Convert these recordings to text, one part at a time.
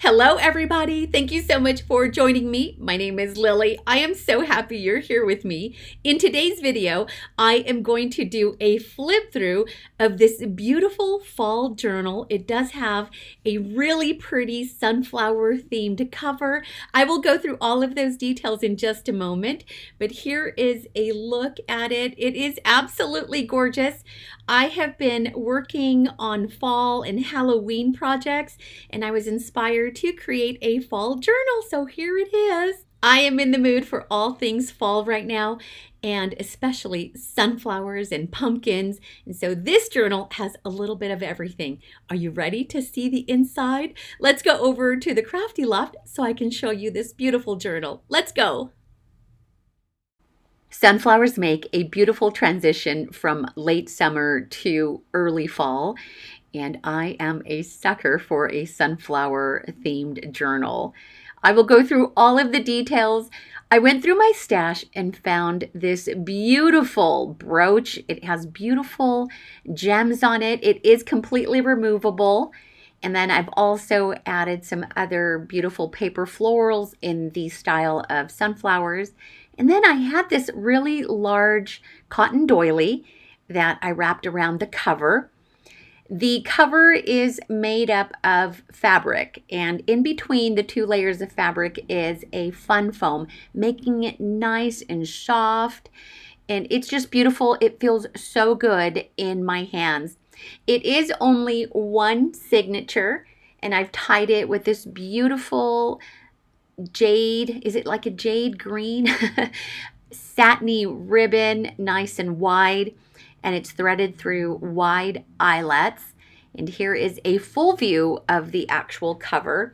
Hello, everybody. Thank you so much for joining me. My name is Lily. I am so happy you're here with me. In today's video, I am going to do a flip through of this beautiful fall journal. It does have a really pretty sunflower themed cover. I will go through all of those details in just a moment, but here is a look at it. It is absolutely gorgeous. I have been working on fall and Halloween projects, and I was inspired to create a fall journal. So here it is. I am in the mood for all things fall right now, and especially sunflowers and pumpkins. And so this journal has a little bit of everything. Are you ready to see the inside? Let's go over to the Crafty Loft so I can show you this beautiful journal. Let's go. Sunflowers make a beautiful transition from late summer to early fall, and I am a sucker for a sunflower themed journal. I will go through all of the details. I went through my stash and found this beautiful brooch. It has beautiful gems on it. It is completely removable. And then I've also added some other beautiful paper florals in the style of sunflowers. And then I had this really large cotton doily that I wrapped around the cover. The cover is made up of fabric, and in between the two layers of fabric is a fun foam, making it nice and soft. And it's just beautiful. It feels so good in my hands. It is only one signature, and I've tied it with this beautiful jade, is it like a jade green? Satiny ribbon, nice and wide, and it's threaded through wide eyelets. And here is a full view of the actual cover.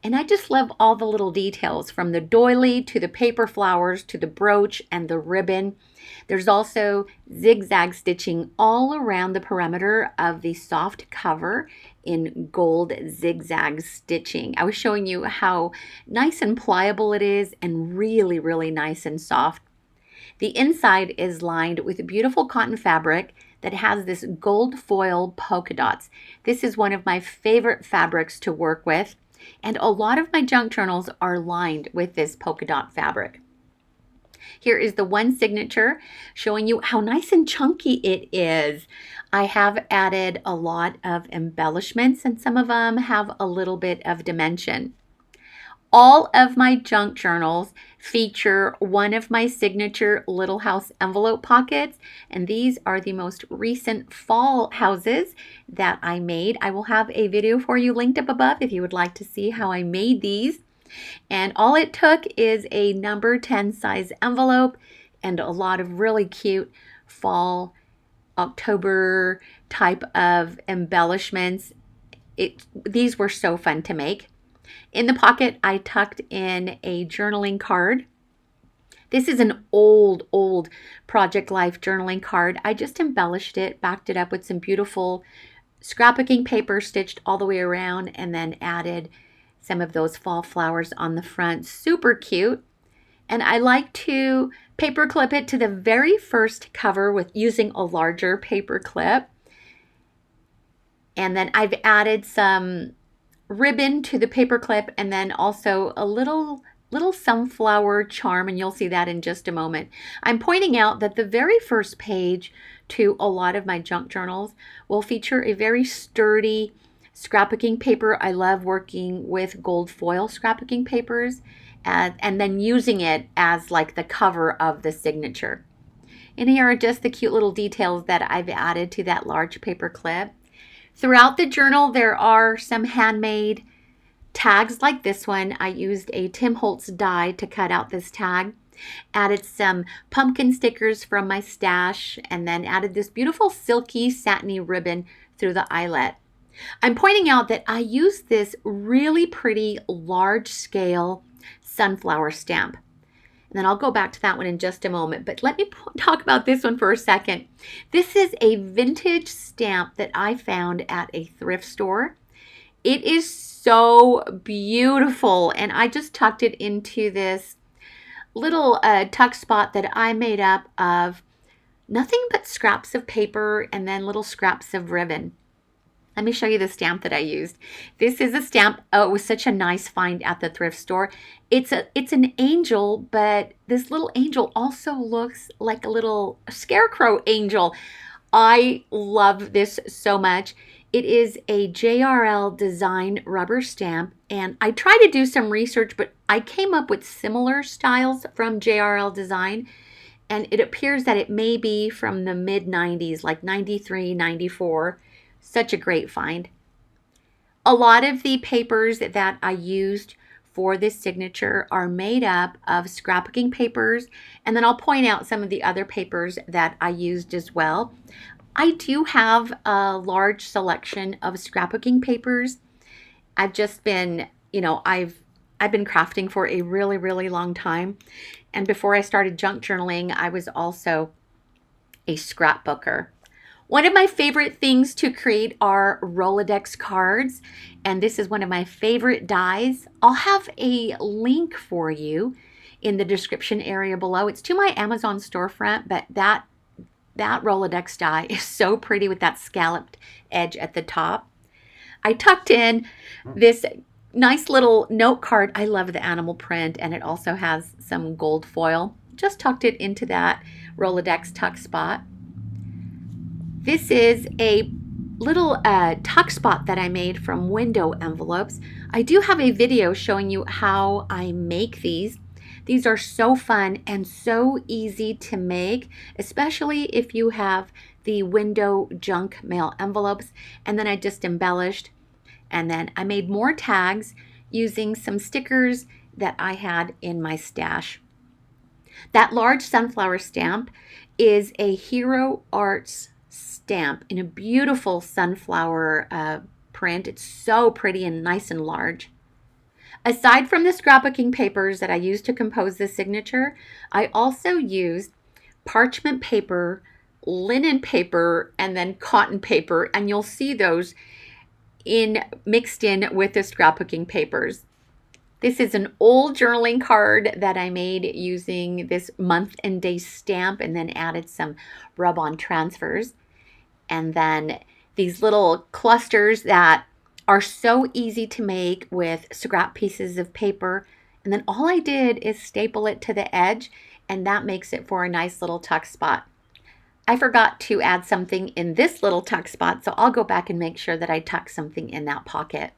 And I just love all the little details, from the doily to the paper flowers to the brooch and the ribbon. There's also zigzag stitching all around the perimeter of the soft cover in gold zigzag stitching. I was showing you how nice and pliable it is, and really, really nice and soft. The inside is lined with beautiful cotton fabric that has this gold foil polka dots. This is one of my favorite fabrics to work with, and a lot of my junk journals are lined with this polka dot fabric. Here is the one signature showing you how nice and chunky it is. I have added a lot of embellishments, and some of them have a little bit of dimension. All of my junk journals feature one of my signature Little House envelope pockets, and these are the most recent fall houses that I made. I will have a video for you linked up above if you would like to see how I made these. And all it took is a number 10 size envelope and a lot of really cute fall, October type of embellishments. These were so fun to make. In the pocket, I tucked in a journaling card. This is an old Project Life journaling card. I just embellished it, backed it up with some beautiful scrapbooking paper stitched all the way around, and then added some of those fall flowers on the front. Super cute. And I like to paper clip it to the very first cover with using a larger paper clip. And then I've added some ribbon to the paper clip, and then also a little sunflower charm, and you'll see that in just a moment. I'm pointing out that the very first page to a lot of my junk journals will feature a very sturdy scrapbooking paper. I love working with gold foil scrapbooking papers and then using it as like the cover of the signature. And here are just the cute little details that I've added to that large paper clip. Throughout the journal, there are some handmade tags like this one. I used a Tim Holtz die to cut out this tag. Added some pumpkin stickers from my stash, and then added this beautiful silky satiny ribbon through the eyelet. I'm pointing out that I used this really pretty large scale sunflower stamp. And then I'll go back to that one in just a moment. But let me talk about this one for a second. This is a vintage stamp that I found at a thrift store. It is so beautiful. And I just tucked it into this little tuck spot that I made up of nothing but scraps of paper and then little scraps of ribbon. Let me show you the stamp that I used. This is a stamp. Oh, it was such a nice find at the thrift store. It's an angel, but this little angel also looks like a little scarecrow angel. I love this so much. It is a JRL design rubber stamp, and I tried to do some research, but I came up with similar styles from JRL design, and it appears that it may be from the mid 90s, like 93, 94. Such a great find. A lot of the papers that I used for this signature are made up of scrapbooking papers, and then I'll point out some of the other papers that I used as well. I do have a large selection of scrapbooking papers. I've just been, I've been crafting for a really, really long time. And before I started junk journaling, I was also a scrapbooker. One of my favorite things to create are Rolodex cards, and this is one of my favorite dies. I'll have a link for you in the description area below. It's to my Amazon storefront, but that Rolodex die is so pretty with that scalloped edge at the top. I tucked in this nice little note card. I love the animal print, and it also has some gold foil. Just tucked it into that Rolodex tuck spot. This is a little tuck spot that I made from window envelopes. I do have a video showing you how I make these. These are so fun and so easy to make, especially if you have the window junk mail envelopes. And then I just embellished, and then I made more tags using some stickers that I had in my stash. That large sunflower stamp is a Hero Arts stamp in a beautiful sunflower print. It's so pretty and nice and large. Aside from the scrapbooking papers that I used to compose this signature, I also used parchment paper, linen paper, and then cotton paper, and you'll see those mixed in with the scrapbooking papers. This is an old journaling card that I made using this month and day stamp, and then added some rub-on transfers. And then these little clusters that are so easy to make with scrap pieces of paper. And then all I did is staple it to the edge, and that makes it for a nice little tuck spot. I forgot to add something in this little tuck spot, so I'll go back and make sure that I tuck something in that pocket.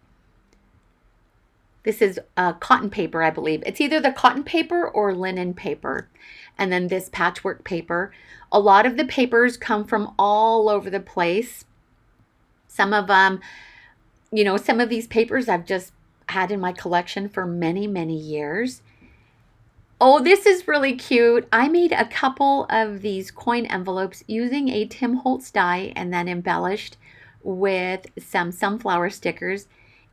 This is cotton paper, I believe. It's either the cotton paper or linen paper. And then this patchwork paper. A lot of the papers come from all over the place. Some of them, some of these papers I've just had in my collection for many, many years. Oh, this is really cute. I made a couple of these coin envelopes using a Tim Holtz die, and then embellished with some sunflower stickers.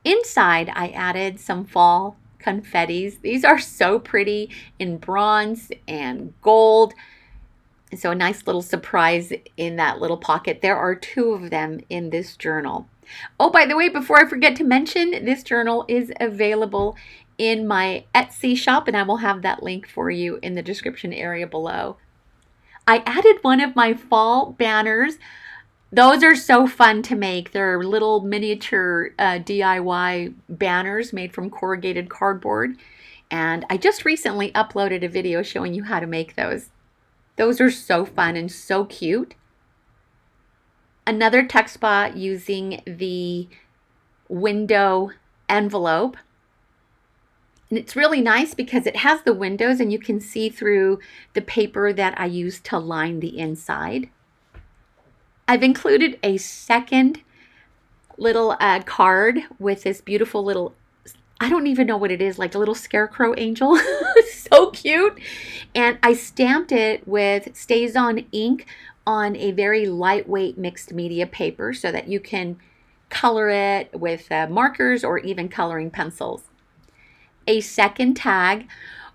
Inside, I added some fall confettis. These are so pretty in bronze and gold. So a nice little surprise in that little pocket. There are 2 of them in this journal. Oh, by the way, before I forget to mention, this journal is available in my Etsy shop, and I will have that link for you in the description area below. I added one of my fall banners. Those are so fun to make. They're little miniature DIY banners made from corrugated cardboard. And I just recently uploaded a video showing you how to make those. Those are so fun and so cute. Another tuck spot using the window envelope. And it's really nice because it has the windows and you can see through the paper that I used to line the inside. I've included a second little card with this beautiful little, I don't even know what it is, like a little scarecrow angel. So cute. And I stamped it with StazOn ink on a very lightweight mixed media paper so that you can color it with markers or even coloring pencils. A second tag.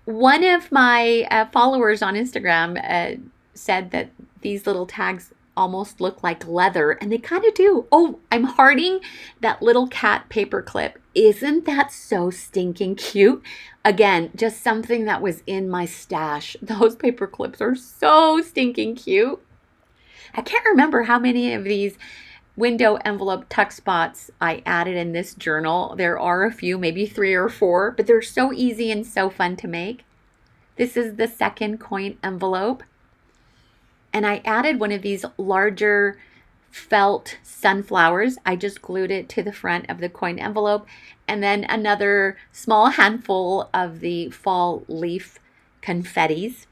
One of my followers on Instagram said that these little tags almost look like leather, and they kind of do. Oh, I'm hearting that little cat paper clip. Isn't that so stinking cute? Again, just something that was in my stash. Those paper clips are so stinking cute. I can't remember how many of these window envelope tuck spots I added in this journal. There are a few, maybe 3 or 4, but they're so easy and so fun to make. This is the second coin envelope. And I added one of these larger felt sunflowers. I just glued it to the front of the coin envelope. And then another small handful of the fall leaf confettis.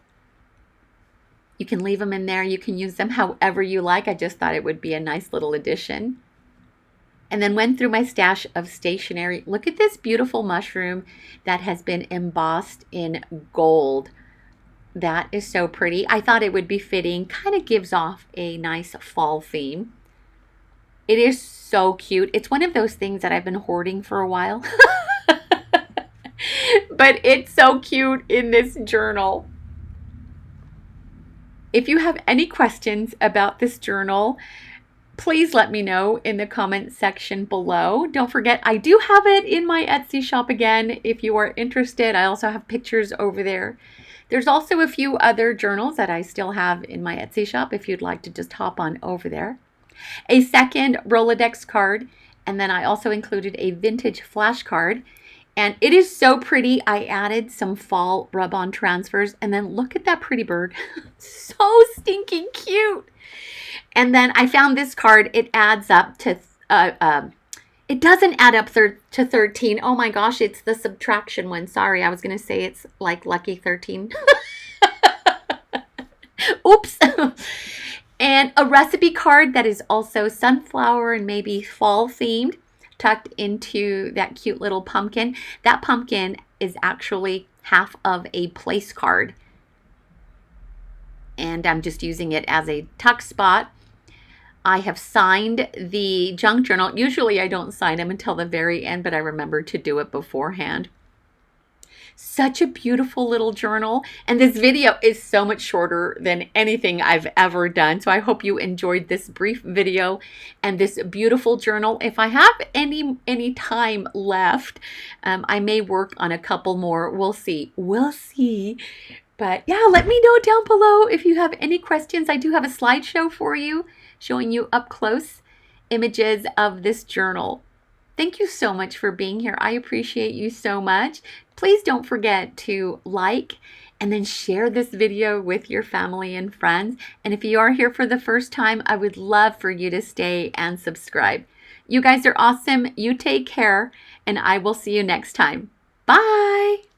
You can leave them in there. You can use them however you like. I just thought it would be a nice little addition. And then went through my stash of stationery. Look at this beautiful mushroom that has been embossed in gold. That is so pretty. I thought it would be fitting. Kind of gives off a nice fall theme. It is so cute. It's one of those things that I've been hoarding for a while. But it's so cute in this journal. If you have any questions about this journal, please let me know in the comment section below. Don't forget, I do have it in my Etsy shop again if you are interested. I also have pictures over there. There's also a few other journals that I still have in my Etsy shop if you'd like to just hop on over there. A second Rolodex card, and then I also included a vintage flashcard. And it is so pretty. I added some fall rub-on transfers, and then look at that pretty bird. So stinking cute. And then I found this card. It adds up to, it doesn't add up to 13. Oh my gosh, it's the subtraction one. Sorry, I was going to say it's like lucky 13. Oops. And a recipe card that is also sunflower and maybe fall themed, tucked into that cute little pumpkin. That pumpkin is actually half of a place card. And I'm just using it as a tuck spot. I have signed the junk journal. Usually I don't sign them until the very end, but I remember to do it beforehand. Such a beautiful little journal. And this video is so much shorter than anything I've ever done. So I hope you enjoyed this brief video and this beautiful journal. If I have any time left, I may work on a couple more. We'll see. We'll see. But yeah, let me know down below if you have any questions. I do have a slideshow for you showing you up close images of this journal. Thank you so much for being here. I appreciate you so much. Please don't forget to like and then share this video with your family and friends. And if you are here for the first time, I would love for you to stay and subscribe. You guys are awesome. You take care, and I will see you next time. Bye.